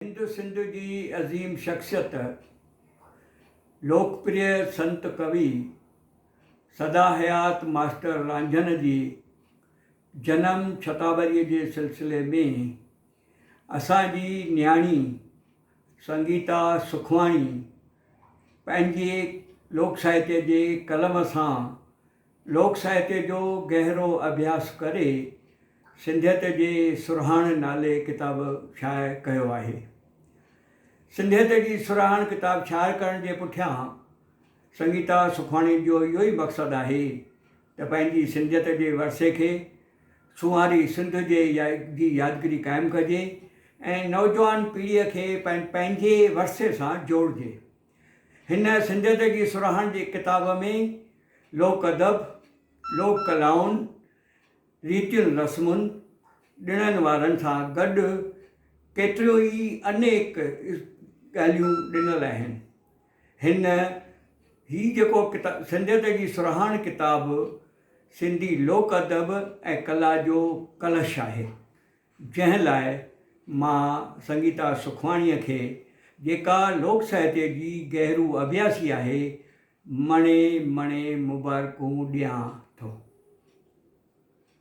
हिंद सिंध जी अज़ीम शख्सियत लोकप्रिय संत कवि सदा हयात मास्टर लांझन जी जन्म शतावरी के सिलसिले में असांजी न्याणी संगीता सुखवाणी पंहिंजे लोक साहित्य के कलम सां लोक साहित्य जो गहरो अभ्यास करे सिंधियत जे सुरहाण नाले किताब शाया कयो आहे। सिंधियत जी सुरहाण किताब शाया करण के पुठियां संगीता सुखवाणी जो इहो ई मक़सदु आहे त पंहिंजी सिंधियत के वरसे के सुवारी सिंध जी यादगिरी कायम कजे ऐं नौजवान पीढ़ीअ खे पंहिंजे वरसे सां जोड़जे। हिन सिंधियत जी सुरहाण जी किताब में लोक अदब, लोक कलाउनि, रीतियुनि रस्मुनि, ॾिणनि वारनि सां गॾु केतिरियूं ई अनेक ॻाल्हियूं ॾिनल आहिनि। ही जेको किताब सिंधियत जी सुरहाण किताब सिंधी लोक अदब ऐं कला जो कलश आहे, जंहिं लाइ मां संगीता सुखवाणीअ खे जेका लोक साहित्य जी गहरू अभ्यासी आहे मणे मणे मुबारकूं ॾियां थो।